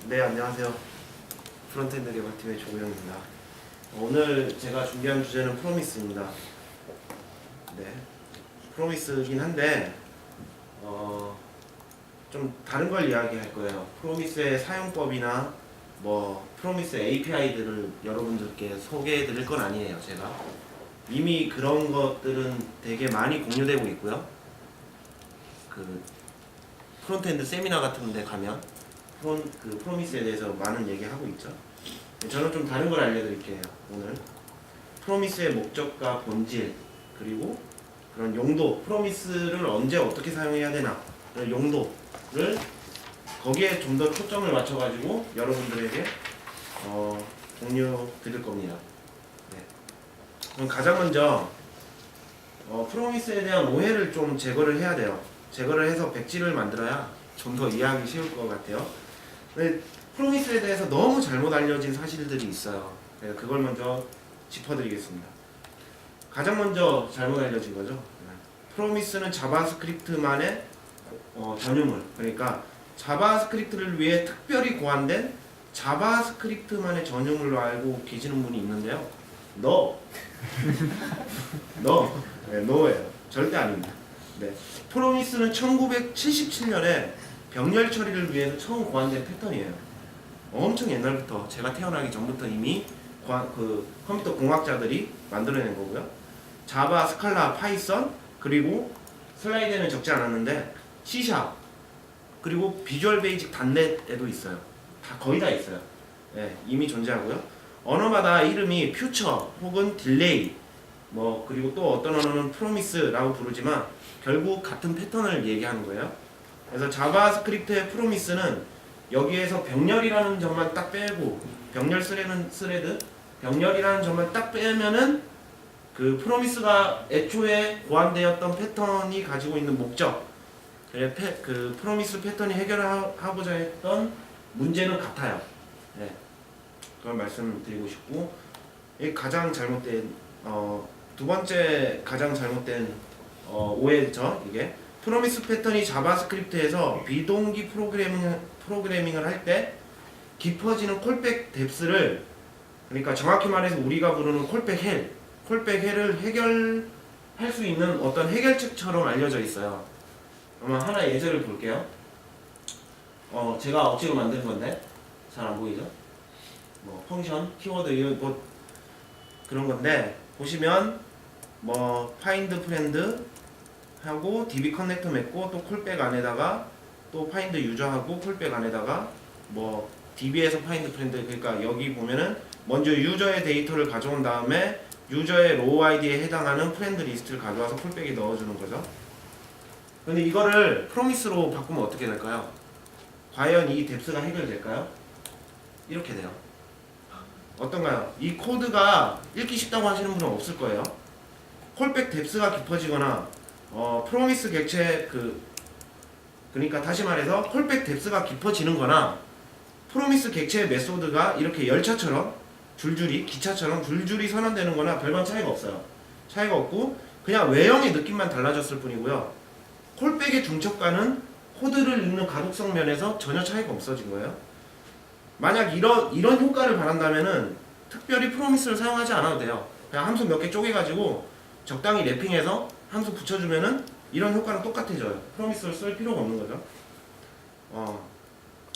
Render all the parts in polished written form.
네, 안녕하세요. 프론트엔드 개발팀의 조우영입니다. 오늘 제가 준비한 주제는 프로미스입니다. 네, 프로미스긴 한데 좀 다른 걸 이야기할 거예요. 프로미스의 사용법이나 프로미스 API들을 여러분들께 소개해 드릴 건 아니에요. 제가 이미 그런 것들은 되게 많이 공유되고 있고요. 그 프론트엔드 세미나 같은 데 가면 프로미스에 대해서 많은 얘기하고 있죠. 저는 좀 다른 걸 알려드릴게요. 오늘 프로미스의 목적과 본질, 그리고 그런 용도, 프로미스를 언제 어떻게 사용해야 되나, 그런 용도를 거기에 좀 더 초점을 맞춰가지고 여러분들에게 공유 드릴 겁니다. 네. 그럼 가장 먼저 프로미스에 대한 오해를 좀 제거를 해야 돼요. 제거를 해서 백지를 만들어야 좀 더 이해하기 쉬울 것 같아요. 근데 프로미스에 대해서 너무 잘못 알려진 사실들이 있어요. 그래서 그걸 먼저 짚어드리겠습니다. 가장 먼저 잘못 알려진 거죠. 프로미스는 자바스크립트만의 전유물, 그러니까 자바스크립트를 위해 특별히 고안된 자바스크립트만의 전유물로 알고 계시는 분이 있는데요. no예요. 절대 아닙니다. 네. 프로미스는 1977년에 병렬 처리를 위해서 처음 고안된 패턴이에요. 엄청 옛날부터, 제가 태어나기 전부터 이미 컴퓨터 공학자들이 만들어낸 거고요. 자바, 스칼라, 파이썬, 그리고 슬라이드에는 적지 않았는데 C#, 그리고 비주얼 베이직 .NET에도 있어요. 거의 다 있어요. 네, 이미 존재하고요. 언어마다 이름이 퓨처 혹은 딜레이, 그리고 또 어떤 언어는 프로미스라고 부르지만 결국 같은 패턴을 얘기하는 거예요. 그래서 자바스크립트의 프로미스는 여기에서 병렬이라는 점만 딱 빼고, 병렬 스레드, 병렬이라는 점만 딱 빼면은 그 프로미스가 애초에 고안되었던 패턴이 가지고 있는 목적, 그 프로미스 패턴이 해결하고자 했던 문제는 같아요. 네. 그걸 말씀드리고 싶고, 이게 가장 잘못된 두 번째 가장 잘못된 오해죠. 이게 프로미스 패턴이 자바스크립트에서 비동기 프로그래밍을 할 때 깊어지는 콜백 뎁스를, 그러니까 정확히 말해서 우리가 부르는 콜백 헬을 해결할 수 있는 어떤 해결책처럼 알려져 있어요. 그러면 하나 예제를 볼게요. 제가 억지로 만든 건데 잘 안 보이죠? 펑션, 키워드 그런 건데, 보시면 find friend 하고 db 커넥터 맺고, 또 콜백 안에다가 또 find user 하고 콜백 안에다가 db에서 find friend, 그러니까 여기 보면은 먼저 유저의 데이터를 가져온 다음에 유저의 로우 아이디에 해당하는 프렌드 리스트를 가져와서 콜백에 넣어주는 거죠. 근데 이거를 프로미스로 바꾸면 어떻게 될까요? 과연 이 뎁스가 해결될까요? 이렇게 돼요. 어떤가요? 이 코드가 읽기 쉽다고 하시는 분은 없을 거예요. 콜백 뎁스가 깊어지거나 프로미스 객체 그러니까 다시 말해서 콜백 뎁스가 깊어지는 거나, 프로미스 객체의 메소드가 이렇게 열차처럼 줄줄이, 기차처럼 줄줄이 선언되는 거나 별반 차이가 없어요. 차이가 없고 그냥 외형의 느낌만 달라졌을 뿐이고요. 콜백의 중첩과는 코드를 읽는 가독성 면에서 전혀 차이가 없어진 거예요. 만약 이런 효과를 바란다면은 특별히 프로미스를 사용하지 않아도 돼요. 그냥 함수 몇 개 쪼개가지고 적당히 랩핑해서 함수 붙여주면은 이런 효과는 똑같아져요. 프로미스를 쓸 필요가 없는 거죠.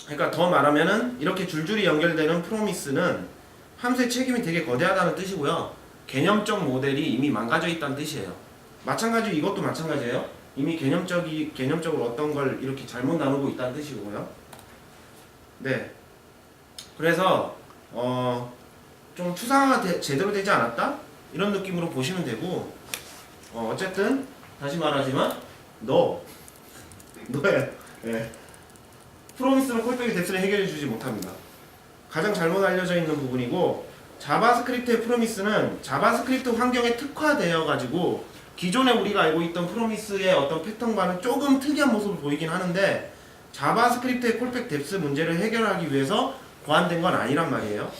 그러니까 더 말하면은 이렇게 줄줄이 연결되는 프로미스는 함수의 책임이 되게 거대하다는 뜻이고요. 개념적 모델이 이미 망가져 있다는 뜻이에요. 마찬가지로 이것도 마찬가지예요. 이미 개념적으로 어떤 걸 이렇게 잘못 나누고 있다는 뜻이고요. 네. 그래서 좀 추상화가 제대로 되지 않았다? 이런 느낌으로 보시면 되고, 어쨌든 다시 말하지만 너예요. 네. 프로미스는 콜백의 뎁스를 해결해주지 못합니다. 가장 잘못 알려져 있는 부분이고, 자바스크립트의 프로미스는 자바스크립트 환경에 특화되어 가지고 기존에 우리가 알고 있던 프로미스의 어떤 패턴과는 조금 특이한 모습을 보이긴 하는데, 자바스크립트의 콜백 뎁스 문제를 해결하기 위해서 고안된 건 아니란 말이에요.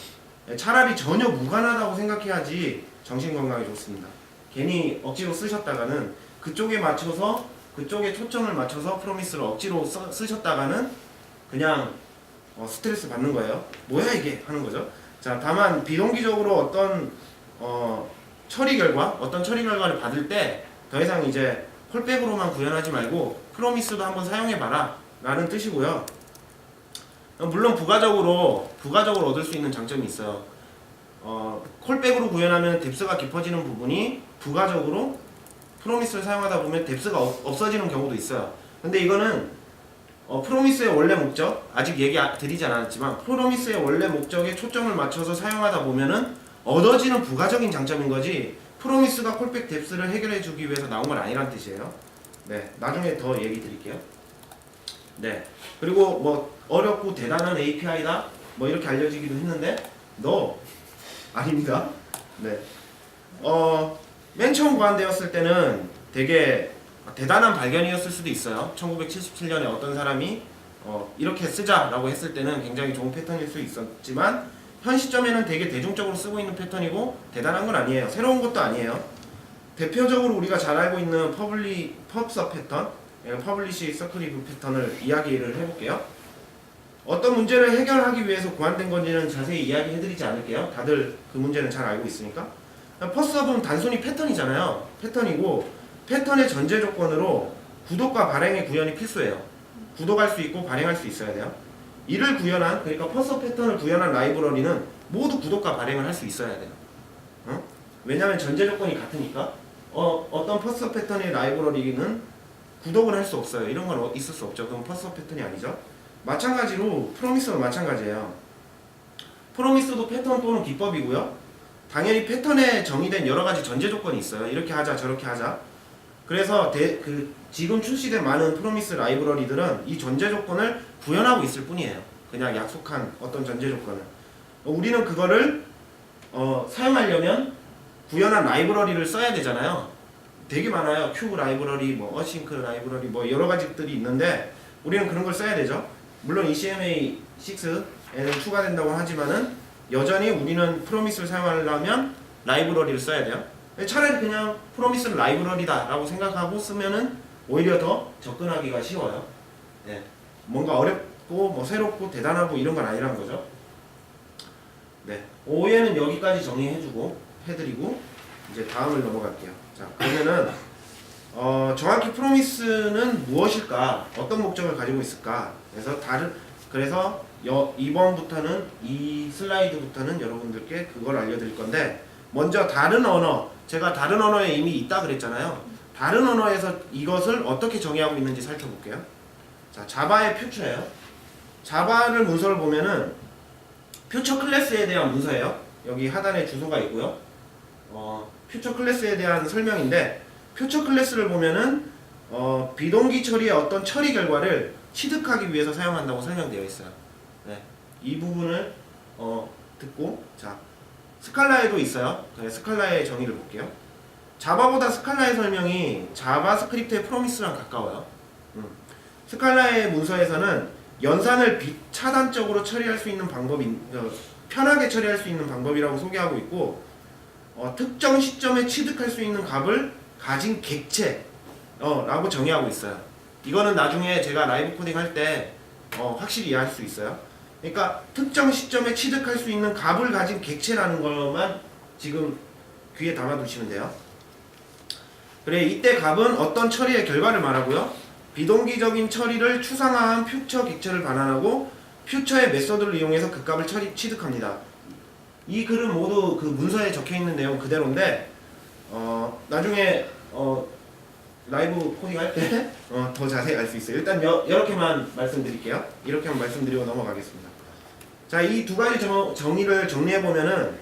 차라리 전혀 무관하다고 생각해야지 정신건강에 좋습니다. 괜히 억지로 쓰셨다가는 그쪽에 초점을 맞춰서 프로미스를 억지로 쓰셨다가는 그냥 스트레스 받는 거예요. 뭐야 이게 하는 거죠. 자, 다만 비동기적으로 어떤 어떤 처리 결과를 받을 때 더 이상 이제 콜백으로만 구현하지 말고 프로미스도 한번 사용해봐라 라는 뜻이고요. 물론 부가적으로 얻을 수 있는 장점이 있어요. 콜백으로 구현하면 뎁스가 깊어지는 부분이 부가적으로 프로미스를 사용하다 보면 뎁스가 없어지는 경우도 있어요. 근데 이거는 프로미스의 원래 목적, 아직 얘기 드리지 않았지만 프로미스의 원래 목적에 초점을 맞춰서 사용하다 보면은 얻어지는 부가적인 장점인 거지, 프로미스가 콜백 뎁스를 해결해 주기 위해서 나온 건 아니란 뜻이에요. 네, 나중에 더 얘기 드릴게요. 네, 그리고 뭐 어렵고 대단한 API다 뭐 이렇게 알려지기도 했는데 아닙니다. 네, 맨 처음 고안되었을 때는 되게 대단한 발견이었을 수도 있어요. 1977년에 어떤 사람이 이렇게 쓰자라고 했을 때는 굉장히 좋은 패턴일 수 있었지만 현 시점에는 되게 대중적으로 쓰고 있는 패턴이고 대단한 건 아니에요. 새로운 것도 아니에요. 대표적으로 우리가 잘 알고 있는 펍서 패턴, 퍼블리시 서클리브 패턴을 이야기를 해볼게요. 어떤 문제를 해결하기 위해서 고안된 건지는 자세히 이야기해드리지 않을게요. 다들 그 문제는 잘 알고 있으니까. 퍼스업은 단순히 패턴이잖아요. 패턴이고 패턴의 전제 조건으로 구독과 발행의 구현이 필수예요. 구독할 수 있고 발행할 수 있어야 돼요. 이를 구현한, 그러니까 퍼스업 패턴을 구현한 라이브러리는 모두 구독과 발행을 할 수 있어야 돼요. 왜냐하면 전제 조건이 같으니까. 어떤 퍼스업 패턴의 라이브러리는 구독을 할 수 없어요. 이런 건 있을 수 없죠. 그럼 퍼스업 패턴이 아니죠. 마찬가지로 프로미스도 마찬가지예요. 프로미스도 패턴 또는 기법이고요. 당연히 패턴에 정의된 여러 가지 전제 조건이 있어요. 이렇게 하자, 저렇게 하자. 그래서 지금 출시된 많은 프로미스 라이브러리들은 이 전제 조건을 구현하고 있을 뿐이에요. 그냥 약속한 어떤 전제 조건을. 우리는 그거를 사용하려면 구현한 라이브러리를 써야 되잖아요. 되게 많아요. 큐브 라이브러리, 뭐 어싱크 라이브러리, 뭐 여러 가지들이 있는데 우리는 그런 걸 써야 되죠. 물론 ECMA6에는 추가된다고 하지만은 여전히 우리는 프로미스를 사용하려면 라이브러리를 써야 돼요. 차라리 그냥 프로미스는 라이브러리다 라고 생각하고 쓰면은 오히려 더 접근하기가 쉬워요. 네. 뭔가 어렵고 뭐 새롭고 대단하고 이런 건 아니란 거죠. 네. 오해는 여기까지 해드리고 이제 다음을 넘어갈게요. 자, 그러면은 정확히 프로미스는 무엇일까? 어떤 목적을 가지고 있을까? 그래서 이번부터는 이 슬라이드부터는 여러분들께 그걸 알려드릴 건데, 먼저 다른 언어, 제가 다른 언어에 이미 있다 그랬잖아요. 다른 언어에서 이것을 어떻게 정의하고 있는지 살펴볼게요. 자, 자바의 퓨처예요. 자바를 문서를 보면은 퓨처 클래스에 대한 문서예요. 여기 하단에 주소가 있고요. 퓨처 클래스에 대한 설명인데, 퓨처 클래스를 보면은 비동기 처리의 어떤 처리 결과를 취득하기 위해서 사용한다고 설명되어 있어요. 네, 이 부분을 듣고, 자, 스칼라에도 있어요. 그래, 스칼라의 정의를 볼게요. 자바보다 스칼라의 설명이 자바스크립트의 프로미스랑 가까워요. 스칼라의 문서에서는 연산을 비차단적으로 처리할 수 있는 편하게 처리할 수 있는 방법이라고 소개하고 있고, 특정 시점에 취득할 수 있는 값을 가진 객체 라고 정의하고 있어요. 이거는 나중에 제가 라이브 코딩 할 때 확실히 이해할 수 있어요. 그러니까 특정 시점에 취득할 수 있는 값을 가진 객체라는 것만 지금 귀에 담아두시면 돼요. 그래, 이때 값은 어떤 처리의 결과를 말하고요. 비동기적인 처리를 추상화한 퓨처 객체를 반환하고 퓨처의 메서드를 이용해서 그 값을 취득합니다. 이 글은 모두 그 문서에 적혀있는 내용 그대로인데 나중에 라이브 코딩 할 때 더 자세히 알 수 있어요. 일단 이렇게만 말씀드릴게요. 이렇게만 말씀드리고 넘어가겠습니다. 자, 이 두 가지 정의를 정리해보면은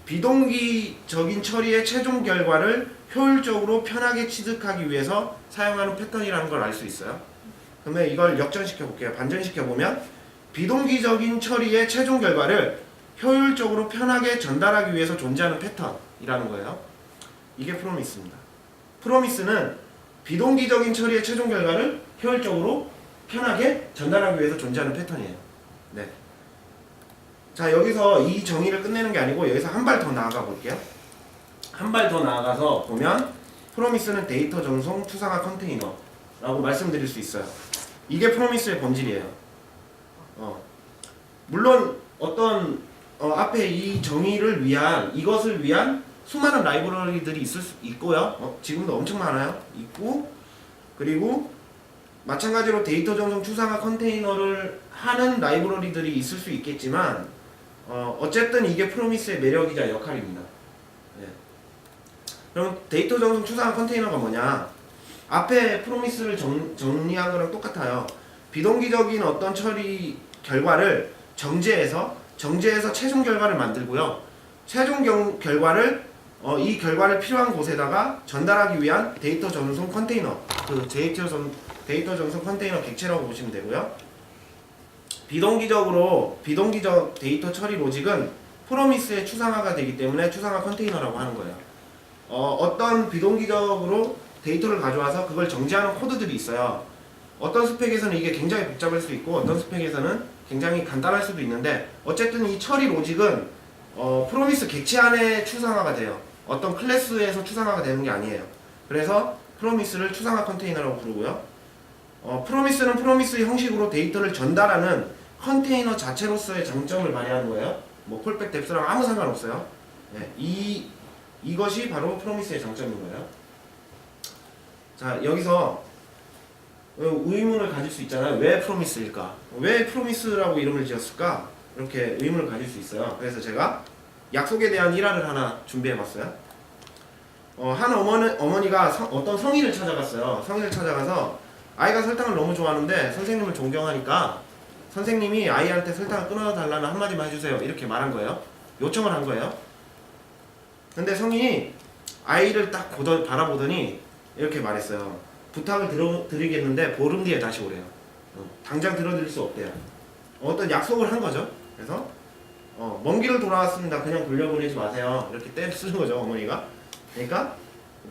비동기적인 처리의 최종 결과를 효율적으로 편하게 취득하기 위해서 사용하는 패턴이라는 걸 알 수 있어요. 그러면 이걸 역전시켜 볼게요. 반전시켜 보면 비동기적인 처리의 최종 결과를 효율적으로 편하게 전달하기 위해서 존재하는 패턴이라는 거예요. 이게 프로미스입니다. 프로미스는 비동기적인 처리의 최종 결과를 효율적으로 편하게 전달하기 위해서 존재하는 패턴이에요. 네. 자, 여기서 이 정의를 끝내는 게 아니고 여기서 한 발 더 나아가 볼게요. 한 발 더 나아가서 보면 프로미스는 데이터 전송 추상화 컨테이너라고 말씀드릴 수 있어요. 이게 프로미스의 본질이에요. 물론 어떤 앞에 이 정의를 위한 이것을 위한 수많은 라이브러리들이 있을 수 있고요. 지금도 엄청 많아요. 있고 그리고 마찬가지로 데이터 전송 추상화 컨테이너를 하는 라이브러리들이 있을 수 있겠지만 어쨌든 이게 프로미스의 매력이자 역할입니다. 네. 그럼 데이터 전송 추상화 컨테이너가 뭐냐? 앞에 프로미스를 정리한 거랑 똑같아요. 비동기적인 어떤 처리 결과를 정제해서 최종 결과를 만들고요. 최종 결과를 이 결과를 필요한 곳에다가 전달하기 위한 데이터 전송 컨테이너, 그 데이터 전송 컨테이너 객체라고 보시면 되고요. 비동기적 데이터 처리 로직은 프로미스의 추상화가 되기 때문에 추상화 컨테이너라고 하는 거예요. 어떤 비동기적으로 데이터를 가져와서 그걸 정제하는 코드들이 있어요. 어떤 스펙에서는 이게 굉장히 복잡할 수 있고 어떤 스펙에서는 굉장히 간단할 수도 있는데 어쨌든 이 처리 로직은 프로미스 객체 안에 추상화가 돼요. 어떤 클래스에서 추상화가 되는 게 아니에요. 그래서 프로미스를 추상화 컨테이너라고 부르고요. 프로미스는 프로미스의 형식으로 데이터를 전달하는 컨테이너 자체로서의 장점을 발휘하는 거예요. 뭐 콜백 뎁스랑 아무 상관없어요. 네, 이것이 바로 프로미스의 장점인 거예요. 자, 여기서 의문을 가질 수 있잖아요. 왜 프로미스일까? 왜 프로미스라고 이름을 지었을까? 이렇게 의문을 가질 수 있어요. 그래서 제가 약속에 대한 일화를 하나 준비해봤어요. 한 어머니가 어떤 성인을 찾아갔어요. 성인을 찾아가서 아이가 설탕을 너무 좋아하는데 선생님을 존경하니까 선생님이 아이한테 설탕을 끊어달라는 한마디만 해주세요. 이렇게 말한 거예요. 요청을 한 거예요. 근데 성인이 아이를 딱 바라보더니 이렇게 말했어요. 부탁을 드리겠는데 보름 뒤에 다시 오래요. 당장 들어드릴 수 없대요. 어떤 약속을 한 거죠. 그래서 먼 길을 돌아왔습니다. 그냥 돌려보내지 마세요. 이렇게 떼를 쓰는 거죠, 어머니가. 그러니까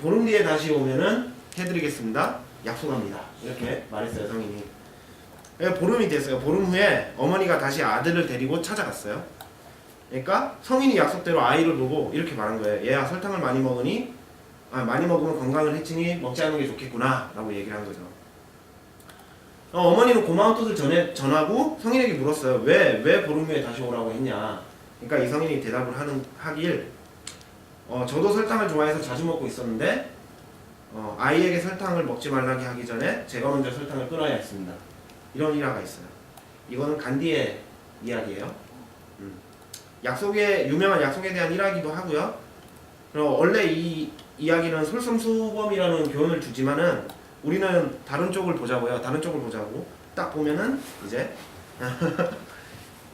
보름 뒤에 다시 오면은 해드리겠습니다. 약속합니다. 이렇게 말했어요, 성인이. 보름이 됐어요. 보름 후에 어머니가 다시 아들을 데리고 찾아갔어요. 그러니까 성인이 약속대로 아이를 보고 이렇게 말한 거예요. 얘야, 설탕을 많이 먹으면 건강을 해치니 먹지 않는 게 좋겠구나 라고 얘기를 한 거죠. 어머니는 고마운 뜻을 전하고 성인에게 물었어요. 왜 보름 후에 다시 오라고 했냐. 그러니까 이 성인이 대답을 하길 저도 설탕을 좋아해서 자주 먹고 있었는데 아이에게 설탕을 먹지 말라고 하기 전에 제가 먼저 설탕을 끊어야 했습니다. 이런 일화가 있어요. 이거는 간디의 이야기예요. 유명한 약속에 대한 일화이기도 하고요. 원래 이 이야기는 솔선수범이라는 교훈을 주지만은 우리는 다른 쪽을 보자고요. 다른 쪽을 보자고 딱 보면은 이제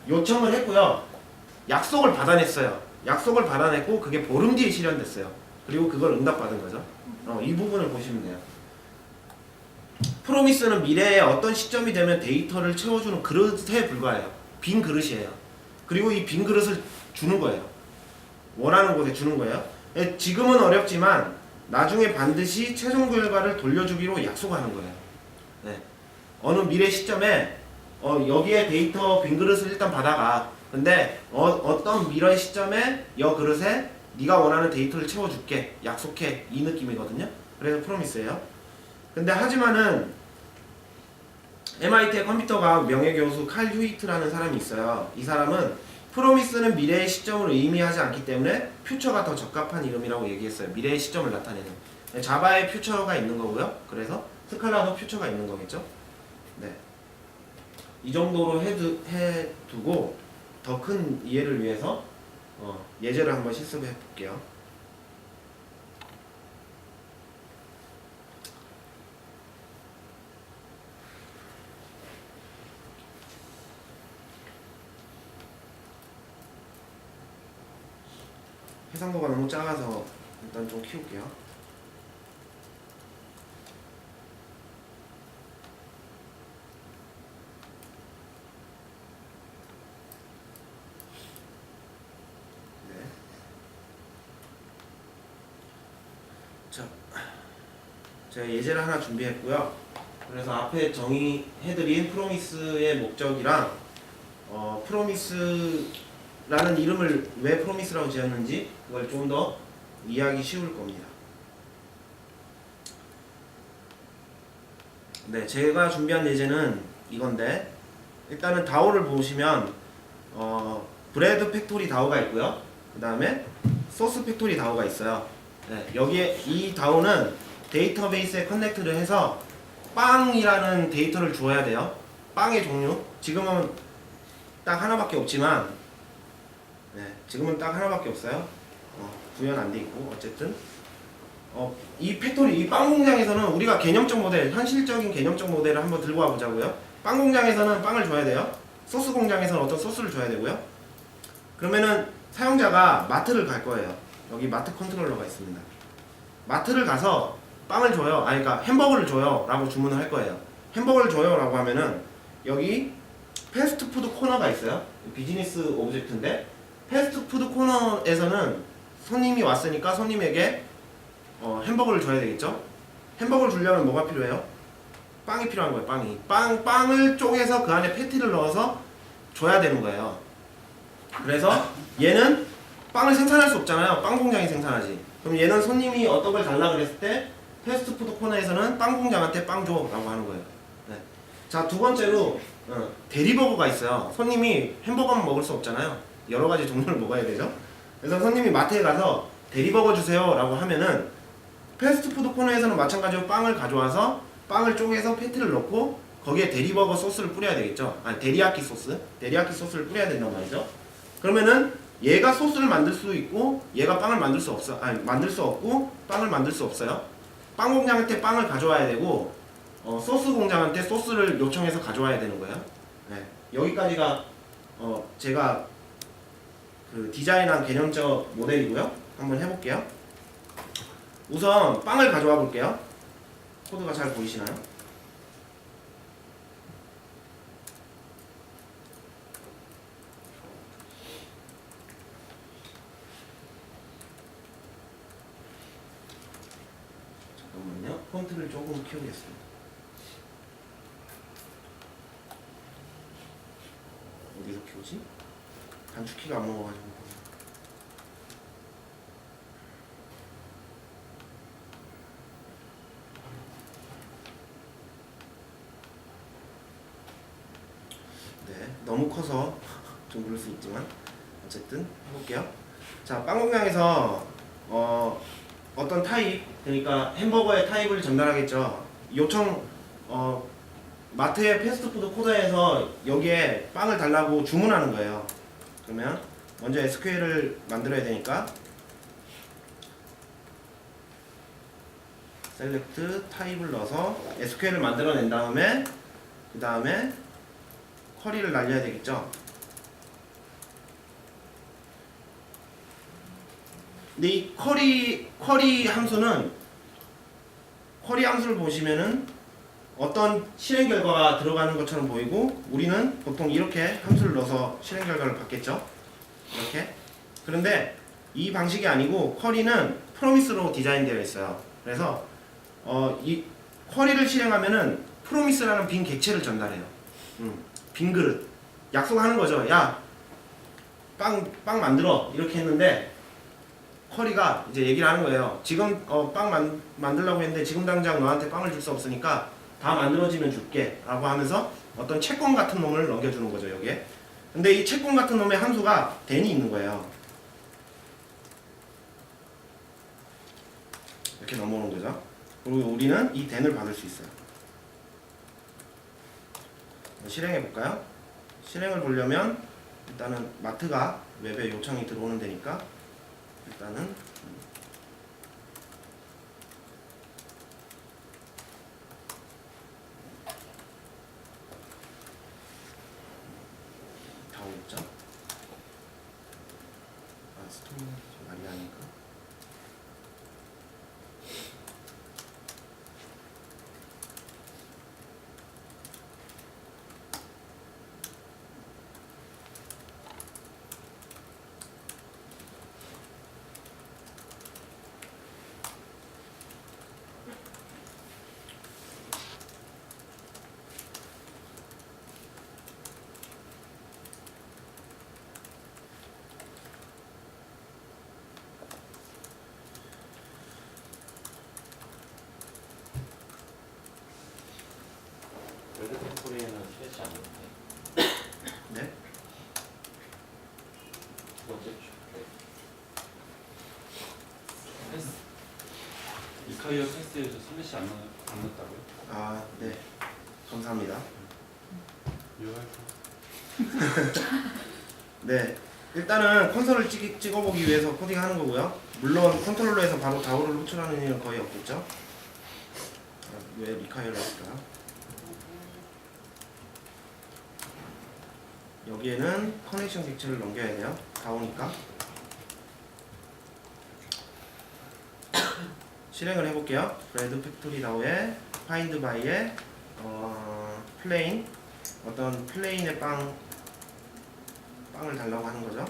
요청을 했고요. 약속을 받아냈어요. 약속을 받아냈고 그게 보름 뒤에 실현됐어요. 그리고 그걸 응답받은 거죠. 이 부분을 보시면 돼요. 프로미스는 미래에 어떤 시점이 되면 데이터를 채워주는 그릇에 불과해요. 빈 그릇이에요. 그리고 이 빈 그릇을 주는 거예요. 원하는 곳에 주는 거예요. 지금은 어렵지만 나중에 반드시 최종 결과를 돌려주기로 약속하는 거예요. 네. 어느 미래 시점에 여기에 데이터 빈 그릇을 일단 받아가. 근데 어떤 미래 시점에 이 그릇에 네가 원하는 데이터를 채워줄게. 약속해. 이 느낌이거든요. 그래서 프로미스예요. 근데 하지만은 MIT의 컴퓨터과학 명예교수 칼 휴이트라는 사람이 있어요. 이 사람은 프로미스는 미래의 시점을 의미하지 않기 때문에 퓨처가 더 적합한 이름이라고 얘기했어요. 미래의 시점을 나타내는. 자바에 퓨처가 있는 거고요. 그래서 스칼라도 퓨처가 있는 거겠죠. 네. 이 정도로 해두고 더 큰 이해를 위해서 예제를 한번 실습해 볼게요. 해상도가 너무 작아서 일단 좀 키울게요. 네. 자, 제가 예제를 하나 준비했고요. 그래서 앞에 정의해드린 프로미스의 목적이랑 프로미스라는 이름을 왜 프로미스라고 지었는지 그걸 좀 더 이해하기 쉬울 겁니다. 네, 제가 준비한 예제는 이건데 일단은 다오를 보시면 브레드 팩토리 다오가 있고요. 그 다음에 소스 팩토리 다오가 있어요. 네, 여기에 이 다오는 데이터베이스에 커넥트를 해서 빵이라는 데이터를 주어야 돼요. 빵의 종류. 지금은 딱 하나밖에 없지만, 네, 지금은 딱 하나밖에 없어요. 구현 안 돼 있고, 어쨌든. 이 팩토리, 이 빵 공장에서는 우리가 개념적 모델, 현실적인 개념적 모델을 한번 들고 와 보자고요. 빵 공장에서는 빵을 줘야 돼요. 소스 공장에서는 어떤 소스를 줘야 되고요. 그러면은 사용자가 마트를 갈 거예요. 여기 마트 컨트롤러가 있습니다. 마트를 가서 빵을 줘요. 그러니까 햄버거를 줘요. 라고 주문을 할 거예요. 햄버거를 줘요. 라고 하면은 여기 패스트푸드 코너가 있어요. 비즈니스 오브젝트인데 패스트푸드 코너에서는 손님이 왔으니까 손님에게 햄버거를 줘야 되겠죠. 햄버거를 주려면 뭐가 필요해요? 빵이 필요한 거예요. 빵을 쪼개서 그 안에 패티를 넣어서 줘야 되는 거예요. 그래서 얘는 빵을 생산할 수 없잖아요. 빵 공장이 생산하지. 그럼 얘는 손님이 어떤 걸 달라 그랬을 때 패스트푸드 코너에서는 빵 공장한테 빵 줘 라고 하는 거예요. 네. 자, 두 번째로 대리버거가 있어요. 손님이 햄버거만 먹을 수 없잖아요. 여러 가지 종류를 먹어야 되죠. 그래서 손님이 마트에 가서 대리버거 주세요 라고 하면은 패스트푸드 코너에서는 마찬가지로 빵을 가져와서 빵을 쪼개서 패티를 넣고 거기에 대리버거 소스를 뿌려야 되겠죠. 데리야끼 소스를 뿌려야 된단 말이죠. 그러면은 얘가 소스를 만들 수 있고 얘가 빵을 만들 수 없고 빵을 만들 수 없어요. 빵 공장한테 빵을 가져와야 되고 소스 공장한테 소스를 요청해서 가져와야 되는 거예요. 네. 여기까지가 제가 그 디자인한 개념적 모델이고요. 한번 해볼게요. 우선 빵을 가져와 볼게요. 코드가 잘 보이시나요? 잠깐만요. 폰트를 조금 키우겠습니다. 어디서 키우지? 단축키가 안 먹어가지고. 네, 너무 커서 좀 그럴 수 있지만 어쨌든 해볼게요. 자, 빵 공장에서 어떤 타입, 그러니까 햄버거의 타입을 전달하겠죠. 요청 마트의 패스트푸드 코너에서 여기에 빵을 달라고 주문하는 거예요. 그러면 먼저 SQL을 만들어야 되니까 select 타입을 넣어서 SQL을 만들어낸 다음에 그 다음에 쿼리를 날려야 되겠죠. 근데 이 쿼리 함수는 쿼리 함수를 보시면은 어떤 실행 결과가 들어가는 것처럼 보이고 우리는 보통 이렇게 함수를 넣어서 실행 결과를 받겠죠. 이렇게. 그런데 이 방식이 아니고 쿼리는 프로미스로 디자인되어 있어요. 그래서 이 쿼리를 실행하면은 프로미스라는 빈 객체를 전달해요. 빈 그릇. 약속하는 거죠. 야, 빵 만들어. 이렇게 했는데 쿼리가 이제 얘기를 하는 거예요. 지금 빵 만들려고 했는데 지금 당장 너한테 빵을 줄 수 없으니까 다 만들어지면 줄게 라고 하면서 어떤 채권 같은 놈을 넘겨주는 거죠. 여기에. 근데 이 채권 같은 놈의 함수가 then이 있는 거예요. 이렇게 넘어오는 거죠. 그리고 우리는 이 then을 받을 수 있어요. 실행해 볼까요? 실행을 보려면 일단은 마트가 웹에 요청이 들어오는 데니까 일단은 다 오겠죠? 스톤이 좀 말이 아니까. 번째 패스 이카이어 패스에서 슬래시 안 넣었다고요? 아, 네. 감사합니다. 유효할 네. 일단은 콘솔을 찍어보기 위해서 코딩하는 거고요. 물론 컨트롤러에서 바로 다우를 호출하는 일은 거의 없겠죠. 왜 리카이어를 했을까요? 여기에는 커넥션 객체를 넘겨야 돼요. 다우니까. 실행을 해볼게요. 브레드 팩토리 다우에 파인드 바이에 플레인 어떤 플레인의 빵을 달라고 하는 거죠.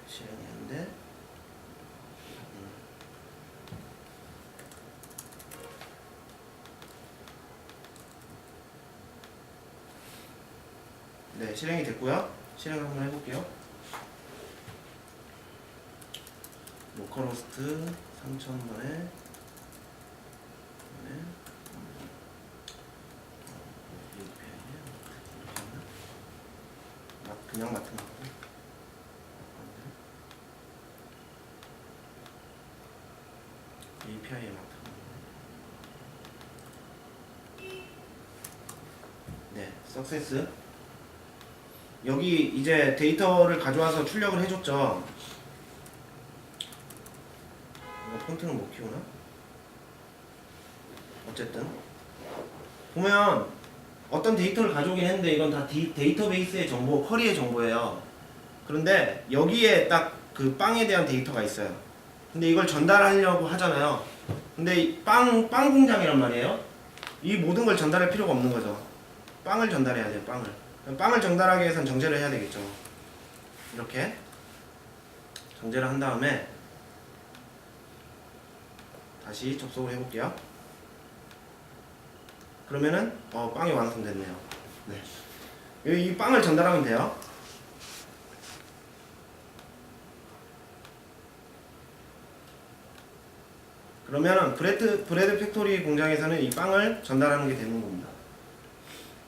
실행했는데 네, 실행이 됐고요. 실행 한번 해볼게요. 로컬호스트 3000번에 그냥 맡은 거고 API에 맡은 거. 네, 석세스. 여기 이제 데이터를 가져와서 출력을 해줬죠. 이거 폰트는 못 키우나? 어쨌든 보면 어떤 데이터를 가져오긴 했는데 이건 다 데이터베이스의 정보, 쿼리의 정보예요. 그런데 여기에 딱 그 빵에 대한 데이터가 있어요. 근데 이걸 전달하려고 하잖아요. 근데 이 빵 공장이란 말이에요. 이 모든 걸 전달할 필요가 없는 거죠. 빵을 전달해야 돼요. 빵을 전달하기 위해서는 정제를 해야 되겠죠. 이렇게 정제를 한 다음에 다시 접속을 해볼게요. 그러면은 빵이 완성됐네요. 네. 이 빵을 전달하면 돼요. 그러면은 브레드 팩토리 공장에서는 이 빵을 전달하는 게 되는 겁니다.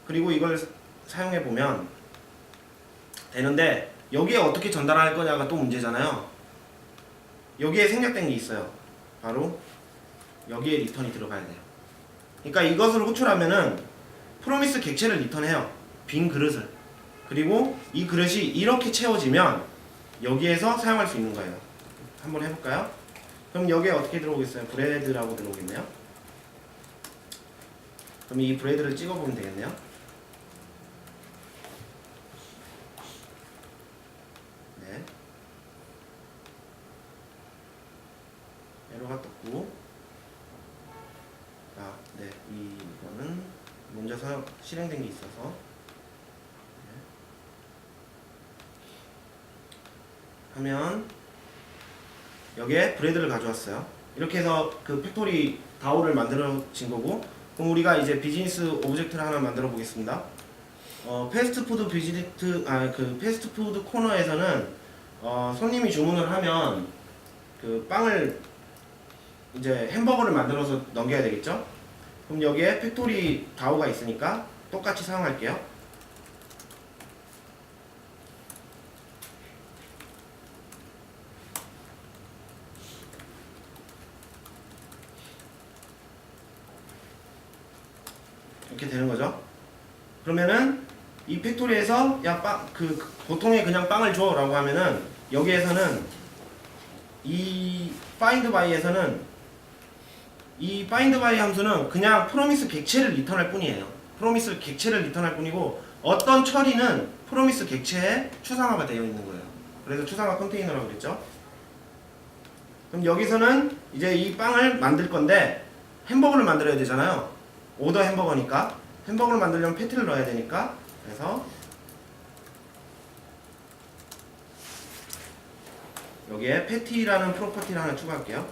그리고 이걸 사용해 보면 되는데 여기에 어떻게 전달할 거냐가 또 문제잖아요. 여기에 생략된 게 있어요. 바로 여기에 리턴이 들어가야 돼요. 그러니까 이것을 호출하면은 프로미스 객체를 리턴해요. 빈 그릇을. 그리고 이 그릇이 이렇게 채워지면 여기에서 사용할 수 있는 거예요. 한번 해볼까요? 그럼 여기에 어떻게 들어오겠어요? 브레드라고 들어오겠네요. 그럼 이 브레드를 찍어보면 되겠네요. 네. 에러가 떴고, 네, 이거는 먼저 실행된 게 있어서. 네. 하면 여기에 브레드를 가져왔어요. 이렇게 해서 그 팩토리 다오를 만들어진 거고, 그럼 우리가 이제 비즈니스 오브젝트를 하나 만들어 보겠습니다. 패스트푸드 패스트푸드 코너에서는 손님이 주문을 하면 그 빵을 이제 햄버거를 만들어서 넘겨야 되겠죠? 그럼 여기에 팩토리 다오가 있으니까 똑같이 사용할게요. 이렇게 되는 거죠. 그러면은 이 팩토리에서 보통의 그냥 빵을 줘라고 하면은 여기에서는 이 find by에서는 이 find by 함수는 그냥 프로미스 객체를 리턴할 뿐이에요. 프로미스 객체를 리턴할 뿐이고 어떤 처리는 프로미스 객체에 추상화가 되어 있는 거예요. 그래서 추상화 컨테이너라고 그랬죠. 그럼 여기서는 이제 이 빵을 만들 건데 햄버거를 만들어야 되잖아요. 오더 햄버거니까 햄버거를 만들려면 패티를 넣어야 되니까 그래서 여기에 패티라는 프로퍼티를 하나 추가할게요.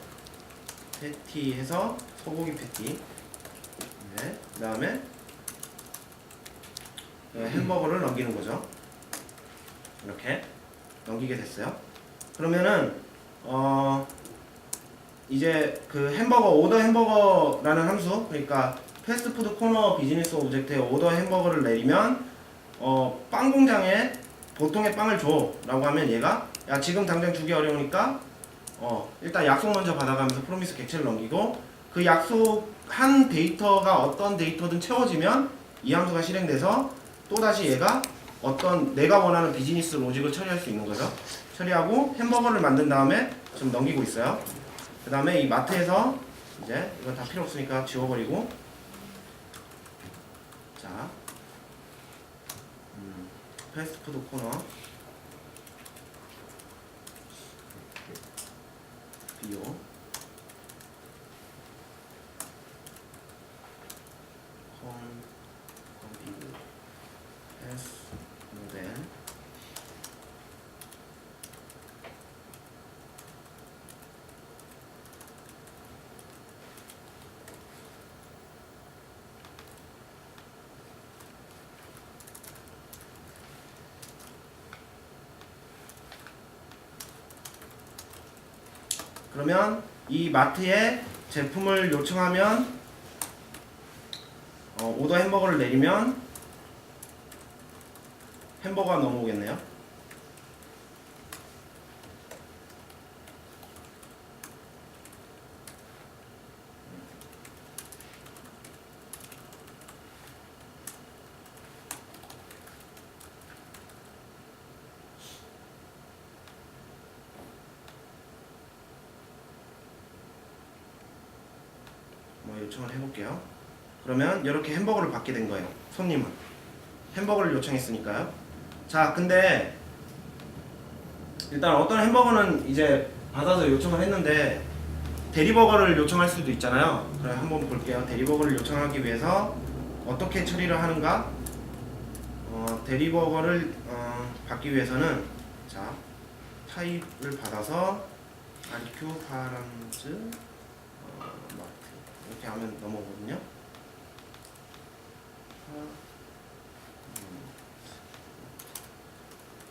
패티 해서 소고기 패티. 네, 그 다음에 햄버거를 넘기는 거죠. 이렇게 넘기게 됐어요. 그러면은 이제 그 햄버거 오더 햄버거라는 함수, 그러니까 패스트푸드 코너 비즈니스 오브젝트에 오더 햄버거를 내리면 빵 공장에 보통의 빵을 줘 라고 하면 얘가 야 지금 당장 주기 어려우니까 일단 약속 먼저 받아가면서 프로미스 객체를 넘기고 그 약속한 데이터가 어떤 데이터든 채워지면 이 함수가 실행돼서 또다시 얘가 어떤 내가 원하는 비즈니스 로직을 처리할 수 있는 거죠. 처리하고 햄버거를 만든 다음에 지금 넘기고 있어요. 그 다음에 이 마트에서 이제 이거 다 필요 없으니까 지워버리고 자 패스트푸드 코너 비오 컴비드 패스 모델 그러면 이 마트에 제품을 요청하면 오더 햄버거를 내리면 햄버거가 넘어오겠네요. 요청을 해볼게요. 그러면 이렇게 햄버거를 받게 된 거예요. 손님은 햄버거를 요청했으니까요. 자, 근데 일단 어떤 햄버거는 이제 받아서 요청을 했는데 대리버거를 요청할 수도 있잖아요. 그래 한번 볼게요. 대리버거를 요청하기 위해서 어떻게 처리를 하는가? 대리버거를 받기 위해서는 자 타입을 받아서 RQ 파람즈 이렇게 하면 넘어오거든요.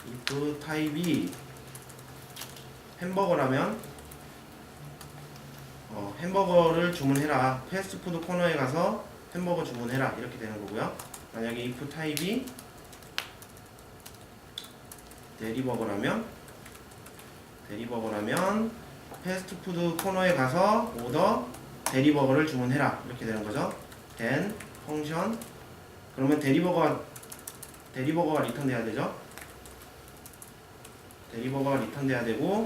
if 타입이 햄버거라면 햄버거를 주문해라. 패스트푸드 코너에 가서 햄버거 주문해라. 이렇게 되는 거고요. 만약에 if 타입이 대리버거라면 패스트푸드 코너에 가서 오더 대리버거를 주문해라. 이렇게 되는 거죠. then 펑션 그러면 대리버거가 리턴돼야 되죠. 대리버거가 리턴돼야 되고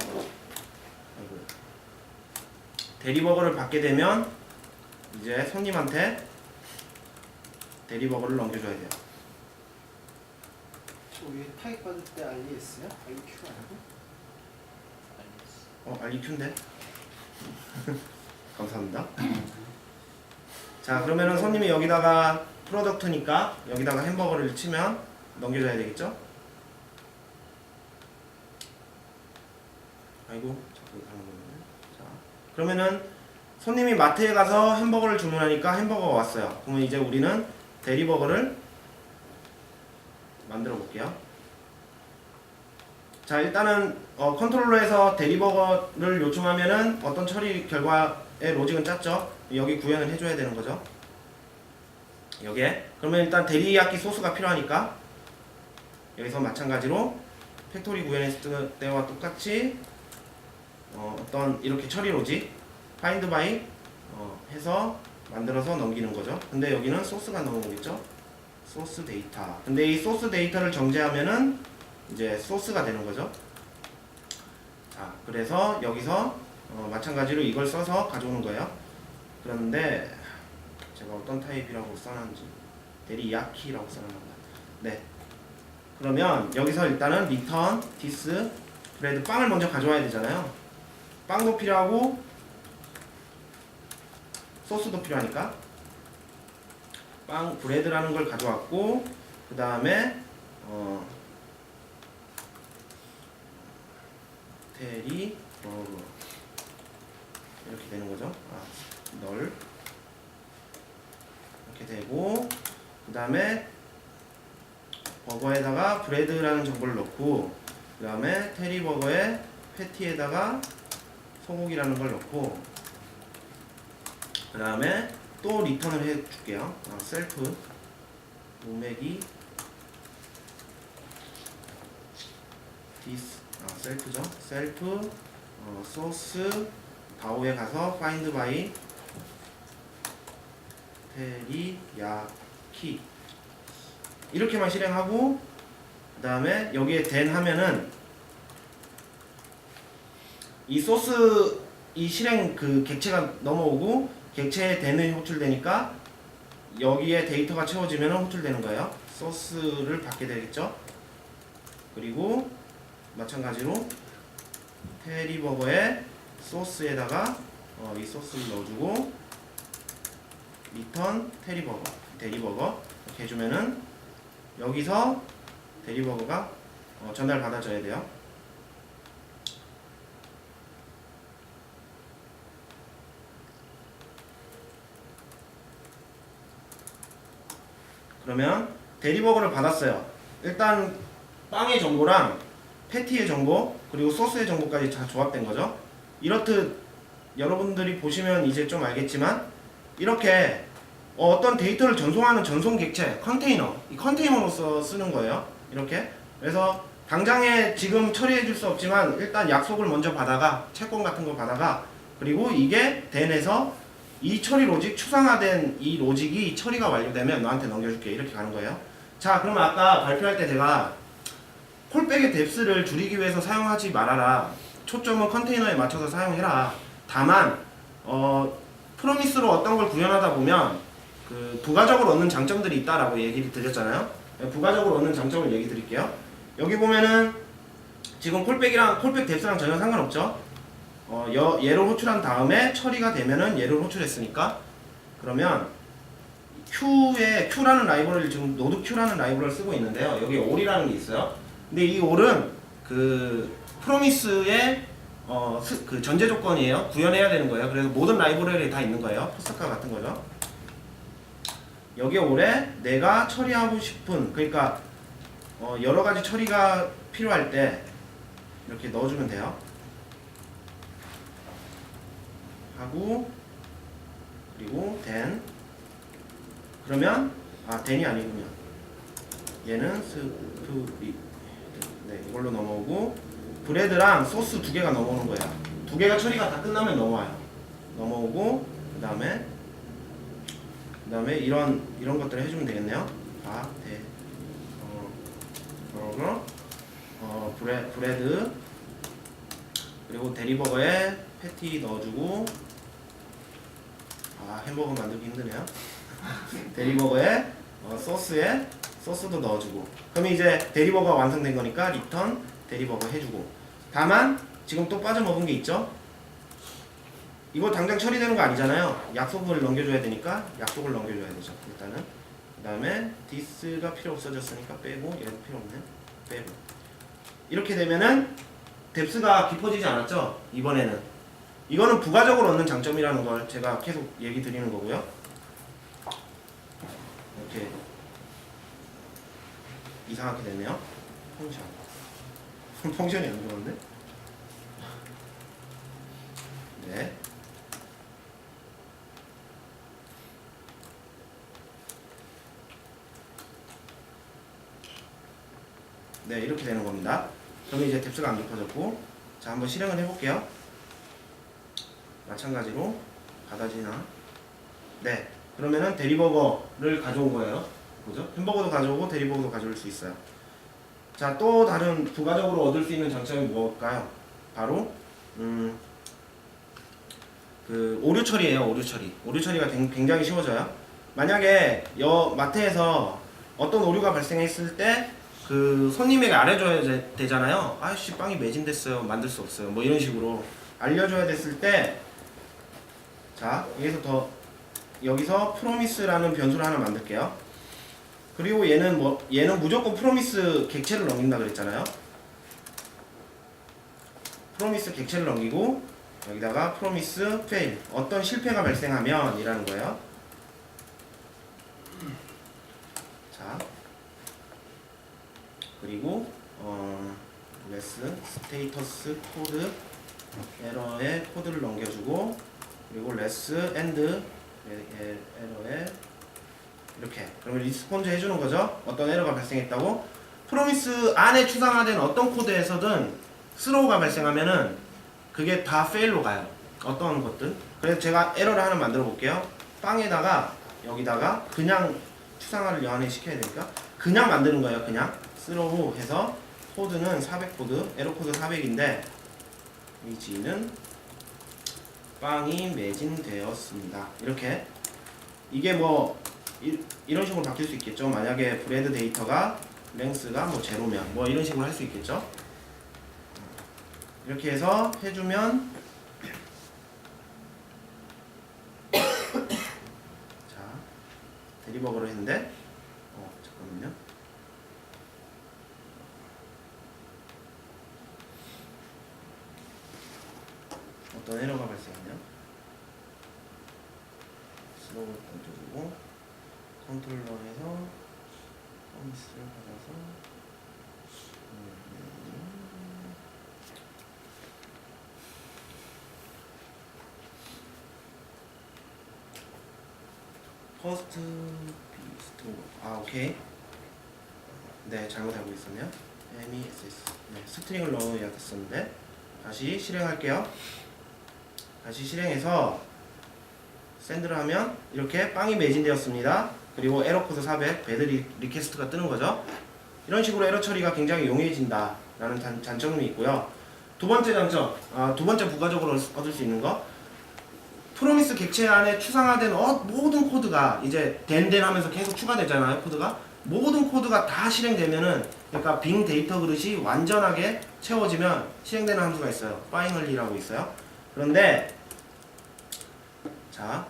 대리버거를 받게 되면 이제 손님한테 대리버거를 넘겨줘야 돼요. 우리 타입 받을 때 RES요? IQ 아니고? REQ인데? 감사합니다. 자, 그러면은 손님이 여기다가 프로덕트니까 여기다가 햄버거를 치면 넘겨줘야 되겠죠? 아이고, 자꾸 하는 거네. 자, 그러면은 손님이 마트에 가서 햄버거를 주문하니까 햄버거가 왔어요. 그러면 이제 우리는 대리버거를 만들어 볼게요. 자, 일단은 컨트롤러에서 대리버거를 요청하면은 어떤 처리 결과의 로직은 짰죠. 여기 구현을 해줘야 되는 거죠. 여기에 그러면 일단 데리야끼 소스가 필요하니까 여기서 마찬가지로 팩토리 구현했을 때와 똑같이 어떤 이렇게 처리 로직 find by 해서 만들어서 넘기는 거죠. 근데 여기는 소스가 넘어오겠죠. 소스 데이터. 근데 이 소스 데이터를 정제하면은 이제 소스가 되는 거죠. 자, 그래서 여기서 마찬가지로 이걸 써서 가져오는 거예요. 그런데 제가 어떤 타입이라고 써놨는지 데리야키라고 써놨나봐요. 네. 그러면 여기서 일단은 return this 브레드 빵을 먼저 가져와야 되잖아요. 빵도 필요하고 소스도 필요하니까 빵 브레드라는 걸 가져왔고 그 다음에 테리 버거 이렇게 되는 거죠. 널 이렇게 되고 그 다음에 버거에다가 브레드라는 정보를 넣고 그 다음에 테리 버거에 패티에다가 소고기라는 걸 넣고 그 다음에 또 리턴을 해줄게요. 셀프 오메기 디스 셀프죠. 셀프 소스 바오에 가서 find by 테리야키 이렇게만 실행하고 그 다음에 여기에 then 하면은 이 소스 이 실행 그 객체가 넘어오고 객체에 then이 호출되니까 여기에 데이터가 채워지면 호출되는 거예요. 소스를 받게 되겠죠. 그리고 마찬가지로 테리버거의 소스에다가 이 소스를 넣어주고 리턴 테리버거 이렇게 해주면은 여기서 대리버거가 전달 받아줘야 돼요. 그러면 대리버거를 받았어요. 일단 빵의 정보랑 패티의 정보 그리고 소스의 정보까지 다 조합된 거죠. 이렇듯 여러분들이 보시면 이제 좀 알겠지만 이렇게 어떤 데이터를 전송하는 전송 객체 컨테이너 이 컨테이너로서 쓰는 거예요. 이렇게 그래서 당장에 지금 처리해 줄 수 없지만 일단 약속을 먼저 받아가 채권 같은 거 받아가 그리고 이게 then에서 이 처리 로직 추상화된 이 로직이 처리가 완료되면 너한테 넘겨줄게 이렇게 가는 거예요. 자 그러면 아까 발표할 때 제가 콜백의 뎁스를 줄이기 위해서 사용하지 말아라. 초점은 컨테이너에 맞춰서 사용해라. 다만 프로미스로 어떤 걸 구현하다 보면 그 부가적으로 얻는 장점들이 있다라고 얘기를 드렸잖아요. 부가적으로 얻는 장점을 얘기 드릴게요. 여기 보면은 지금 콜백 뎁스랑 전혀 상관없죠. 얘를 호출한 다음에 처리가 되면은 얘를 호출했으니까 그러면 Q라는 라이브러리를 지금 노드 Q라는 라이브러리를 쓰고 있는데요. 여기 all이라는 게 있어요. 근데 이 all은 그 프로미스의 그 전제 조건이에요. 구현해야 되는 거예요. 그래서 모든 라이브러리에 다 있는 거예요. 포스카 같은 거죠. 여기에 all에 내가 처리하고 싶은 그러니까 여러 가지 처리가 필요할 때 이렇게 넣어주면 돼요. 하고 그리고 then 그러면 then이 아니군요. 얘는 네 이걸로 넘어오고 브레드랑 소스 두 개가 넘어오는 거야. 두 개가 처리가 다 끝나면 넘어와요. 넘어오고 그 다음에 이런 것들을 해주면 되겠네요. 브레드 그리고 대리버거에 패티 넣어주고 햄버거 만들기 힘드네요. 대리버거에 소스에 소스도 넣어주고 그러면 이제 대리버거가 완성된 거니까 리턴 대리버거 해주고 다만 지금 또 빠져먹은 게 있죠. 이거 당장 처리되는 거 아니잖아요. 약속을 넘겨줘야 되니까 약속을 넘겨줘야 되죠. 일단은 그 다음에 this가 필요 없어졌으니까 빼고 얘도 필요 없네 빼고 이렇게 되면은 뎁스가 깊어지지 않았죠. 이번에는 이거는 부가적으로 얻는 장점이라는 걸 제가 계속 얘기 드리는 거고요. 이렇게 이상하게 됐네요. 펑션이 안 좋은데? 네. 네, 이렇게 되는 겁니다. 그러면 이제 뎁스가 안 깊어졌고, 자, 한번 실행을 해볼게요. 마찬가지로 받아지나? 네, 그러면은 대리버거를 가져온 거예요. 그죠? 햄버거도 가져오고 대리버거도 가져올 수 있어요. 자, 또 다른 부가적으로 얻을 수 있는 장점이 뭘까요? 바로 그 오류 처리예요. 오류 처리. 오류 처리가 굉장히 쉬워져요. 만약에 마트에서 어떤 오류가 발생했을 때 그 손님에게 알려줘야 되잖아요. 아씨 빵이 매진됐어요. 만들 수 없어요. 뭐 이런 식으로 알려줘야 됐을 때 자 여기서 프로미스라는 변수를 하나 만들게요. 그리고 얘는 무조건 프로미스 객체를 넘긴다 그랬잖아요. 프로미스 객체를 넘기고 여기다가 프로미스 페일 어떤 실패가 발생하면 이라는 거예요. 자 그리고 레스 스테이터스 코드 에러에 코드를 넘겨주고 그리고 레스 엔드 에러에 이렇게 그러면 리스폰즈 해주는 거죠. 어떤 에러가 발생했다고. 프로미스 안에 추상화된 어떤 코드에서든 스로우가 발생하면은 그게 다 페일로 가요. 어떤 것든. 그래서 제가 에러를 하나 만들어 볼게요. 빵에다가 여기다가 그냥 추상화를 요 안에 시켜야 되니까 그냥 만드는 거예요. 그냥 스로우 해서 코드는 400 코드, 에러 코드 400인데 이 G는 빵이 매진되었습니다. 이렇게 이게 뭐 이런 식으로 바뀔 수 있겠죠. 만약에 브레드 데이터가 랭스가 뭐 제로면 뭐 이런 식으로 할 수 있겠죠. 이렇게 해서 해주면 자 데리버거로 했는데 잠깐만요. 어떤 에러가 발생했냐? 슬로우 던져주고 컨트롤러에서 서비스를 받아서 퍼스트 비스트 오케이. 네, 잘못 알고 있었네요. MESS 네, 스트링을 넣어야 됐었는데 다시 실행할게요. 다시 실행해서 샌드를 하면 이렇게 빵이 매진되었습니다. 그리고 에러 코드 400 배드 리퀘스트가 뜨는 거죠. 이런 식으로 에러 처리가 굉장히 용이해진다 라는 장점이 있고요. 두 번째 장점, 두 번째 부가적으로 얻을 수 있는 거, 프로미스 객체 안에 추상화된 모든 코드가 이제 덴덴 하면서 계속 추가되잖아요. 코드가 모든 코드가 다 실행되면은, 그러니까 빙 데이터 그릇이 완전하게 채워지면 실행되는 함수가 있어요. 파이널리라고 있어요. 그런데 자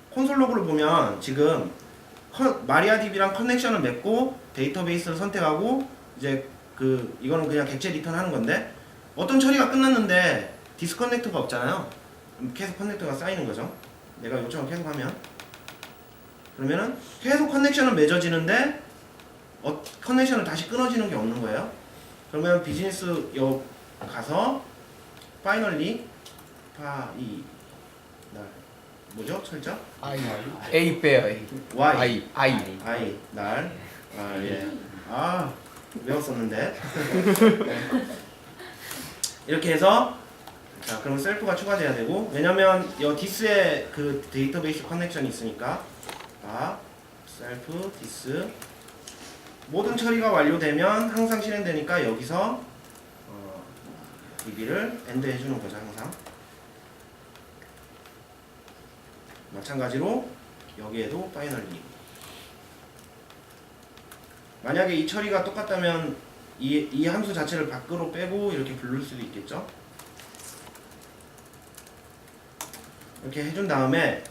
콘솔 로그를 보면 지금 마리아DB랑 커넥션을 맺고 데이터베이스를 선택하고 이제 이거는 그냥 객체 리턴 하는 건데, 어떤 처리가 끝났는데 디스커넥트가 없잖아요. 계속 커넥터가 쌓이는 거죠. 내가 요청을 계속 하면, 그러면은 계속 커넥션은 맺어지는데 커넥션을 다시 끊어지는 게 없는 거예요. 그러면 비즈니스 가서 파이널리 뭐죠? 철자? A 빼요. A. Y I. 날 예. 외웠었는데. 이렇게 해서 자, 그럼 셀프가 추가돼야 되고, 왜냐면 이 디스에 그 데이터베이스 커넥션이 있으니까 셀프 디스 모든 처리가 완료되면 항상 실행되니까 여기서 DB를 엔드 해주는 거죠. 항상 마찬가지로 여기에도 파이널리. 만약에 이 처리가 똑같다면 이 함수 자체를 밖으로 빼고 이렇게 부를 수도 있겠죠. 이렇게 해준 다음에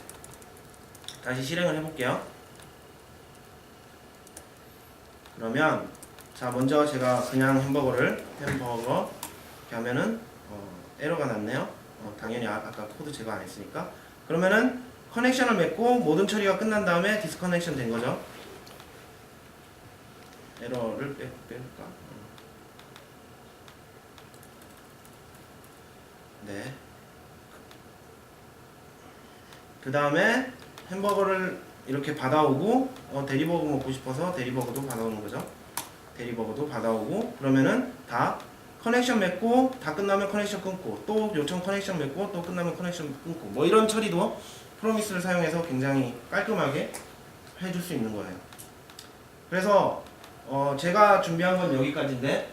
다시 실행을 해볼게요. 그러면 자, 먼저 제가 그냥 햄버거 이렇게 하면은 에러가 났네요. 당연히 아까 코드 제거 안 했으니까. 그러면은 커넥션을 맺고 모든 처리가 끝난 다음에 디스커넥션 된 거죠. 에러를 뺄까? 네. 그 다음에 햄버거를 이렇게 받아오고 대리버거 먹고 싶어서 대리버거도 받아오는 거죠. 대리버거도 받아오고, 그러면은 다 커넥션 맺고 다 끝나면 커넥션 끊고, 또 요청 커넥션 맺고 또 끝나면 커넥션 끊고, 뭐 이런 처리도 프로미스를 사용해서 굉장히 깔끔하게 해줄 수 있는 거예요. 그래서 제가 준비한 건 여기까지인데,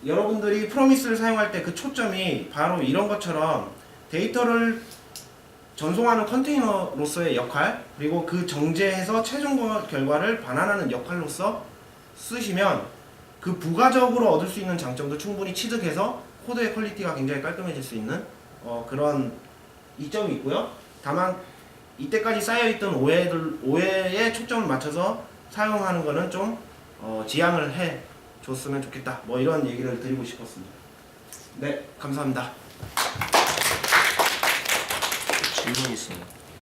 여러분들이 프로미스를 사용할 때 그 초점이 바로 이런 것처럼 데이터를 전송하는 컨테이너로서의 역할, 그리고 그 정제해서 최종 결과를 반환하는 역할로서 쓰시면 그 부가적으로 얻을 수 있는 장점도 충분히 취득해서 코드의 퀄리티가 굉장히 깔끔해질 수 있는 그런 이점이 있고요. 다만 이때까지 쌓여있던 오해에 초점을 맞춰서 사용하는 거는 좀 지양을 해 줬으면 좋겠다, 뭐 이런 얘기를 드리고 싶었습니다. 네, 감사합니다. 질문 있습니다.